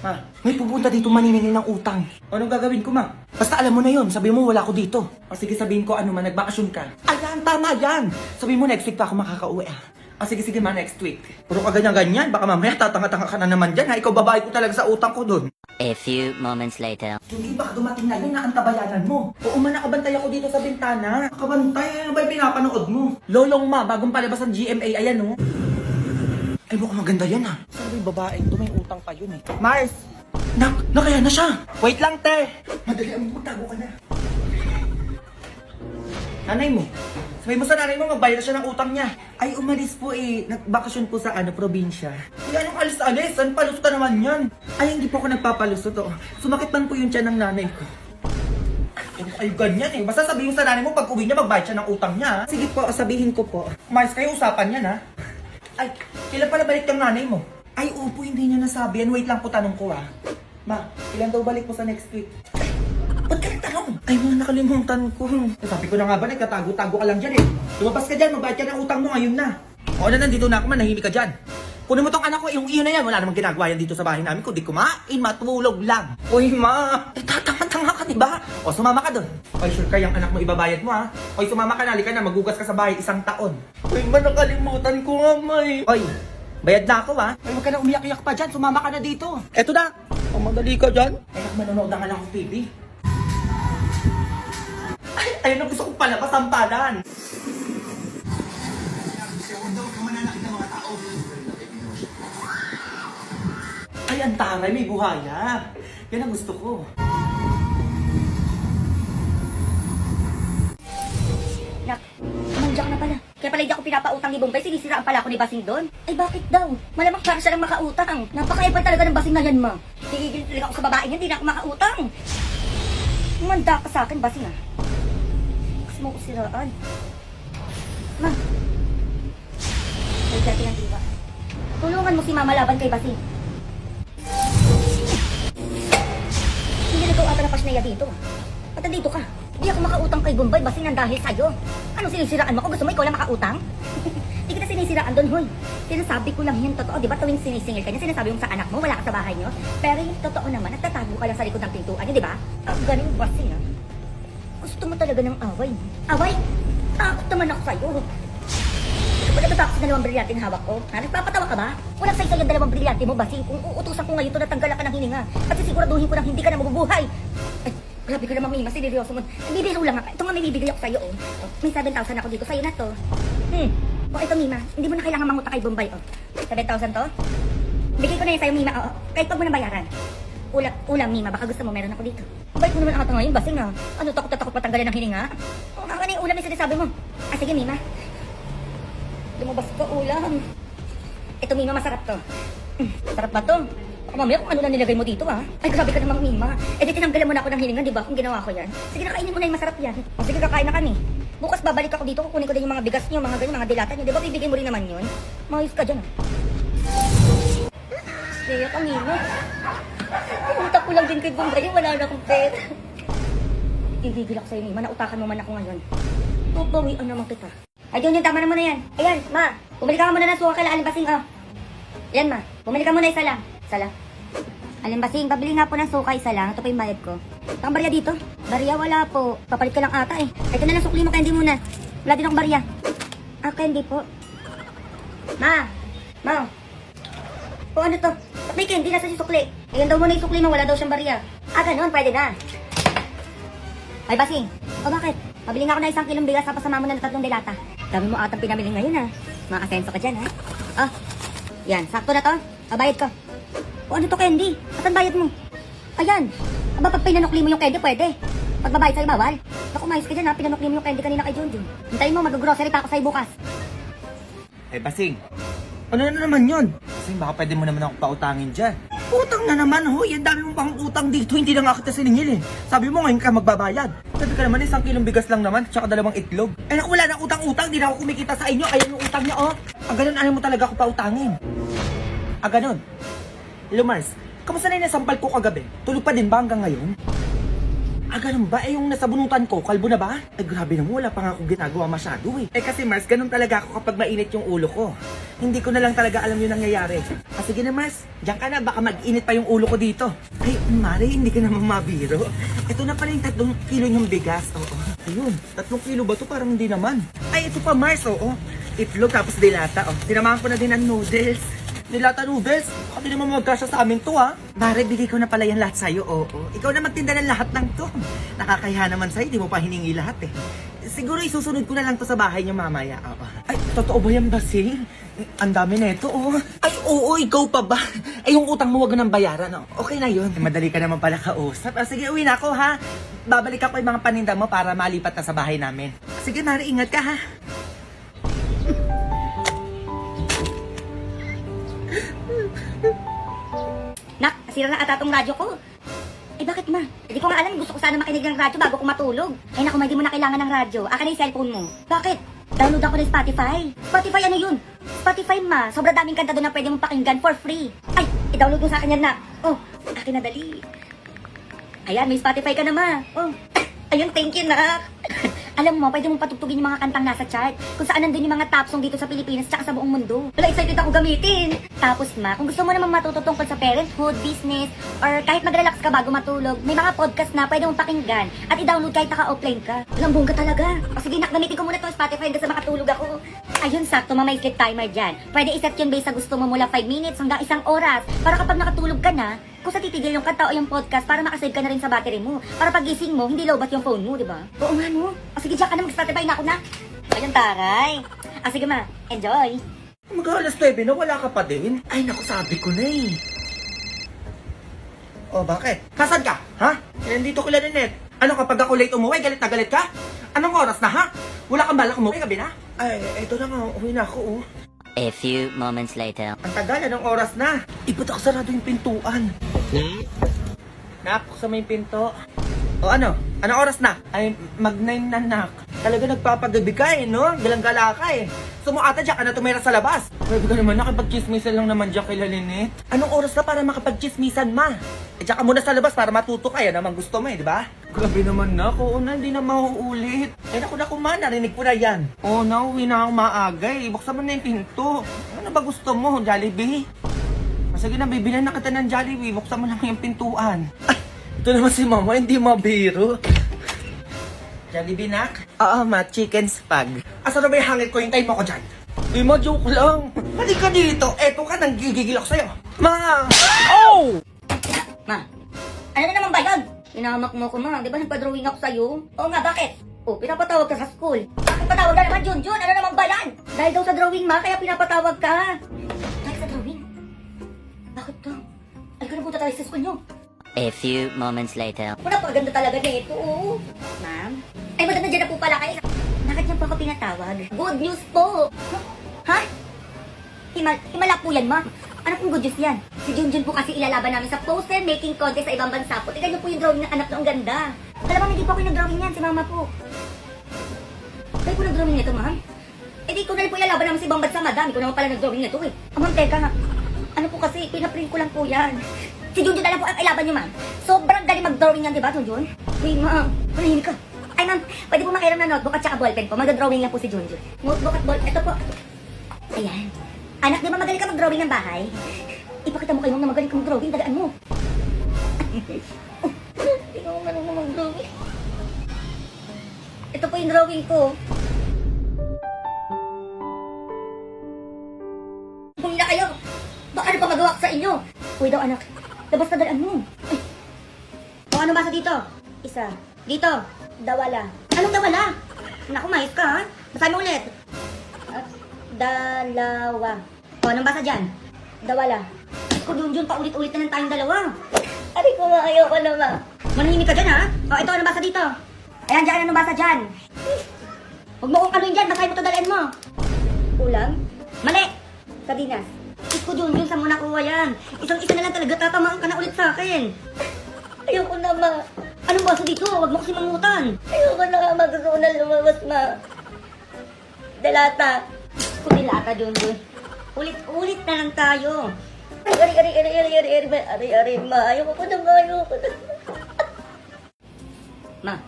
Ma, may pupunta dito maniningil ng utang. Anong gagawin ko, ma? Basta alam mo na yon, sabi mo wala ako dito. O sige, sabihin ko ano man, nagbakasyon ka. Ayan, tama yan! Sabihin mo next week pa ako makakauwi ah. O sige, sige ma, next week. Puro ka ganyan-ganyan, baka mamaya tatanga-tanga ka na naman dyan ha. Ikaw babae ko talaga sa utang ko dun. A few moments later. Hindi baka dumating na yun na ang tabayanan mo. Oo man, nakabantay ako dito sa bintana. Nakabantay, ano ba yung pinapanood mo? Lolong ma, bagong palabas ng GMA, ayan oh. Ay, mukhang maganda yan ha. Sabi yung babaeng to, may utang pa yun eh. Mars! Nakaya na siya! Wait lang, te! Madali ang magtago ka na. Nanay mo. Sabi mo sa nanay mo, magbayad na siya ng utang niya. Ay, umalis po eh. Nagbakasyon po sa probinsya. Ay, anong alis-alis? Saan palusot ka naman yan? Ay, hindi po ako nagpapalusot oh. Sumakit man po yung tiyan ng nanay ko. Ay, ganyan eh. Basta sabihin sa nanay mo, pag uwi niya, magbayad siya ng utang niya. Sige po, sabihin ko po. Mars, kayo usapan yan ha. Ay, kailan pala balik yung nanay mo? Ay, opo, hindi niya nasabi yan. Wait lang po, tanong ko ah. Ma, ilan daw balik po sa next week? Ba't ka nagtanong? Ay, mga nakalimutan ko. Sabi ko na nga ba, nagkatago-tago ka lang dyan eh. Lumabas ka dyan, magbayad ka ng utang mo ngayon na. O na, nandito na ako, manahimik ka dyan. Kunin mo tong anak ko, yung iyon na yan. Wala namang ginagawa yan dito sa bahay namin. Kundi kumain, matulog lang. Uy, ma, tatanga-tanga ka, diba? O, sumama ka dun. Oy, sure ka yung anak mo ibabayad mo ha. Oy, sumama ka na, halika na, magugas ka sa bahay 1 taon. Uy, ma, nakalimutan ko nga, may. Oy, bayad na ako ha. Ay, wag ka na umiyak-iyak pa dyan, sumama ka na dito. Eto na. O, madali ka dyan. Ay, manonood na nga lang ako, baby. Ay, ayun ang gusto kong palabas ang palan. Ay, ang taray, may buhaya. Yan ang gusto ko. Nak, mandiyan ka na pala. Kaya pala hindi ako pinapautang ni Bombay, sinisiraan pala ako ni Basing doon. Ay bakit daw? Malamang para siya lang makautang. Napakaibad talaga ng Basing na yan, ma. Tigigil talaga ako sa babae niya, hindi na ako makautang. Manda ka sa akin, Basing ah. Kasi mo ko siraan. Ma. Ay, dati ng diwa. Tulungan mo si Mama laban kay Basing. Hindi na ikaw ata na pasnaya dito. At nandito ka. Hindi ako makautang kay Bombay, Basing nang dahil sa'yo. Anong sinisiraan mo? Kung gusto mo, ikaw lang makautang? Hindi kita sinisiraan doon, hoy. Sinasabi ko lang yun, totoo. Di ba tuwing sinisingil ka niya, sinasabi mo sa anak mo, wala ka sa bahay niyo. Pero yung totoo naman, nagtatago ka lang sa likod ng pintuan niyo, di ba? Ganun, Basing ah. Gusto mo talaga ng away. Away? Takot naman ako sa'yo. Hindi ka ba natatakot sa 2 brilyante na hawak ko? Ha? Nagpapatawa ka ba? Walang saysay yung 2 brilyante mo, Basing. Kung uutusan ko ngayon to, natanggalan ka ng hininga. At sisiguraduhin ko na hindi ka na mabubuhay. Ay, grabe ka naman, Mima. Sineryoso mo. Nagbibiro lang ako. Ito nga may bibigay ako sa'yo, oh. May 7,000 ako dito. Sa'yo na to. O, ito, Mima. Hindi mo na kailangan mangutang kay Bombay, oh. 7,000 to? Bigay ko na yun sa'yo, Mima. Oo. Kahit pag mo na bayaran. Ulam, Mima. Baka gusto mo, meron ako dito. Bait mo naman ata ngayon, Basing, ah. Ano, takot patanggalin ng hininga? O, ano yung ulam yung sinasabi mo? Ah, sige, Mima. Lumabas ka, ulam. Ito, Mima, masarap to. Sarap ba to? Baka mamaya kung ano na nilagay mo dito, ha? Ay, grabe ka namang, Mima. Eh, di tinanggalan mo na ako ng hininga, di ba? Kung ginawa ko yan. Sige, nakainin mo na yung masarap yan. O, sige, kakain na kami. Bukas babalik ako dito, kukunin ko din yung mga bigas niyo, mga ganyan, mga dilata niyo. Di ba, bibigay mo rin naman yun? Mayos ka dyan, ha? Kaya ka, Mima. Pumunta ko lang din kay Bombay, wala na akong pera. Ibigil ako sa'yo, Mima. Nautakan mo man ako ngayon. Tupawian naman kita. Ay, yun, tama naman na yan. Ayan, ma. Bumili ka muna ng suka kay Aling Basing, oh. Ayan, ma. Bumili ka muna isa lang. Isa lang. Aling Basing, pabili nga po ng suka, isa lang. Ito pa yung bayad ko. Ang barya dito? Barya, wala po. Papalit ka lang ata eh. Ito na lang sukli mo, candy muna. Wala din akong barya. Ah, candy po. Ma. Ma. O ano to? May candy, nasa si sukli. Ayan daw muna yung sukli mo, wala daw siyang barya. Ah, ganun, pwede na. Ay, Basing. O bakit? Pabili nga ako na 1 kilong bigas, tapos sama mo na ng 3 dilata. Dami mo atang pinamili ngayon ha. Makasenso ka dyan ha. Oh, yan, sakto na to. Bayad ko. O ano to, candy? Asan bayad mo? Ayan. Aba, pag pinanukli mo yung candy, pwede. Pag mabayad sa'yo, bawal. Naku, mayos ka dyan ha. Pinanukli mo yung candy kanina kay Junjun. Hintayin mo, mag-grocery pa ako sa'yo bukas. Eh, Basing. Ano na naman yun? Basing, baka pwede mo naman ako pautangin dyan. Utang na naman, hoy. Ang dami mong pang utang dito. Hindi na nga kita siningil eh. Sabi mo ngayon ka magbabayad. Sabi ka naman, 1 kilong bigas lang naman, tsaka 2 itlog. Eh naku, wala na utang-utang. Di na ako kumikita sa inyo. Ayan yung utang niya, oh. Ganun, ano mo talaga ako pautangin? Ganun. Hello, Mars. Kamusta na yung nasampal ko kagabi? Tulog pa din ba hanggang ngayon? Ganun ba? Yung nasa bunutan ko, kalbo na ba? Grabe naman, wala pa nga akong ginagawa masyado kasi Mars, ganun talaga ako kapag mainit yung ulo ko. Hindi ko na lang talaga alam yung nangyayari. Sige na Mars, diyan ka na, baka mag-init pa yung ulo ko dito. Ay, Mari, hindi ka naman mabiro. Ito na pala yung 3 kilo yung bigas. Oo. Ayun, 3 kilo ba to? Parang hindi naman. Ay, ito pa Mars, oo. Itlog tapos dilata, Sinamahan ko na din ng noodles. Dilata noodles? Baka di naman magkasya sa amin to, ha? Mare, bigay ko na pala yan lahat sa'yo, oo. Ikaw na magtinda ng lahat ng to. Nakakahiya naman sa'yo, di mo pa hiningi lahat, Siguro isusunod ko na lang to sa bahay niyo mamaya, oo. Ay, totoo ba yan, Basing? Ang dami na ito, Ay, oo, ikaw pa ba? Ay, yung utang mo wag nang bayaran, Okay na yun. Madali ka naman pala kausap. Sige, uwi na ako, ha? Babalik ako yung mga paninda mo para malipat na sa bahay namin. Sige, Mare, ingat ka, ha? Nak, nasira na ata tong radyo ko. Bakit ma? Hindi ko nga alam, gusto ko sana makinig ng radyo bago ko matulog. Ay naku, hindi mo na kailangan ng radyo. Akin na yung cellphone mo. Bakit? Download ako ng Spotify. Spotify ano yun? Spotify ma, sobrang daming kanta doon na pwede mong pakinggan for free. Ay, i-download mo sa akin yan na. Akin na dali. Ayan, may Spotify ka na ma. Ayun, thank you na. Alam mo, pwede mong patugtugin yung mga kantang nasa chart. Kung saan nandun yung mga top song dito sa Pilipinas tsaka sa buong mundo. Wala, excited ako gamitin. Tapos ma, kung gusto mo naman matuto tungkol sa parenthood, business, or kahit mag-relax ka bago matulog, may mga podcast na pwede mong pakinggan at i-download kahit naka-offline ka. Walang bongga talaga. Sige nak, gamitin ko muna to Spotify hanggang sa makatulog ako. Ayun, sakto may sleep timer dyan. Pwede iset yun based sa gusto mo mula 5 minutes hanggang 1 oras. Para kapag nakatulog ka na, kung sa titigil yung kanta o yung podcast para makasave ka na rin sa battery mo. Para pagising mo, hindi lowbat yung phone mo, di ba? Oo nga no. Sige, diyan ka na, mag-Spotify na ako na. Ayun, taray. Sige ma, enjoy. Mag-alas 9 na, wala ka pa din? Ay, naku, sabi ko na bakit? Nasaan ka? Ha? Nandito ko lang net. Ano kapag ako late umuwi, galit na galit ka? Anong oras na, ha? Wala kang balak umuwi, gabi na? Ay, eto na nga, uwi na ako, A few moments later. Ang tagal, anong oras na? Ba't ako sarado yung pintuan? Napuksa mo yung pinto. Ano? Anong oras na? Ay, mag-9 na nak. Talaga nagpapagabi ka no? Galang-gala ka Sumuata dyan ka na tumira sa labas. Pwede ka naman, nakipag-chismisan lang naman dyan kay Lalinit. Anong oras na para makapag-chismisan, ma? Dyan ka muna sa labas para matuto ka. Yan naman gusto mo di ba? Grabe naman na, na, hindi na mauulit. Naku, ma, narinig ko na yan. Nauwi na akong maaga Buksan mo na yung pinto. Ano ba gusto mo, Jollibee? Sige na, bibilan na kita ng Jollibee. Buksan mo lang yung pintuan. Ay, ito naman si mama, hindi mabiro. Jollibee, nak? Ma, chicken spag. Asa na ba yung hangin ko? Hintayin mo ko dyan. Ma, joke lang. Halika dito. Eto ka, nanggigigil ako sa'yo. Ma! Ma, ano na naman ba yun? Inamak mo ko ma, di ba nagpa-drawing ako sa'yo? Oo nga, bakit? Pinapatawag ka sa school. Bakit patawag ka naman, Junjun? Ano naman ba yan? Dahil daw sa drawing ma, kaya pinapatawag ka. Dahil sa drawing? Bakit to? Ay, ka na punta tayo sa school nyo. A few moments later. Napakaganda talaga nito, Ma'am? Ay, ba't nandiyan na po pala kayo? Bakit niyo po ako pinatawag? Good news po! Ha? Himala po yan, ma. Ano pong good news yan? Si Junjun po kasi ilalaban namin sa poster making contest sa ibang bansa po. Tignan niyo po yung drawing ng anak na ang ganda. Alam mo, hindi po ako yung nag-drawing yan, si mama po. Kayo po nag-drawing nito, ma'am? Di ko na rin po ilalaban namin sa ibang bansa, madam. Hindi ko naman pala nag-drawing nito, Ma'am, teka nga. Ano po kasi, pinaprint ko lang po yan. Si Junjun na lang po ang ilaban niyo, ma'am. Sobrang galing mag-drawing yan, di ba, Junjun? Uy, ma'am, manahimik ka. Ay, ma'am, pwede po makiram ng notebook at saka ballpen po. Mag-drawing lang po si Junjun. Notebook at ballpen. Ito po. Ayan. Anak, di ba magaling ka mag-drawing ng bahay? Ipakita mo kayo na magaling ka mag-drawing. Dagaan mo. Hindi ko marunong mag-drawing. Ito po yung drawing ko. Huli na kayo. Baka ano pa magawa ko sa inyo? Uy daw anak, labas na dalaan mo. Ay. O ano basa dito? Isa. Dito. Dawala. Anong dawala? Naku, mais ka ha? Basahin mo ulit. Dalawa. O anong basa dyan? Dawala. Kung Junjun pa ulit-ulit na lang tayong dalawa. Aray ko, ayaw ko na ma. Manahimik ka dyan ha? O ito, anong basa dito? Ayan dyan, anong basa dyan? Huwag mo kong kaluin dyan, basahin mo ito, dalaan mo. Ulam? Mali! Sardinas. Iko Junjun, saan mo nakuha yan? Isang-isa na lang talaga, tatamaan ka na ulit sa akin. Ayoko na ma. Anong baso dito? Huwag mo kasi mangutan. Ayoko na nga, gusto ko na lumabas ma. Delata. Kung dilata, Junjun. Ulit-ulit na lang tayo. Ari, ma. Ayoko na ma. Ayoko na. Ma,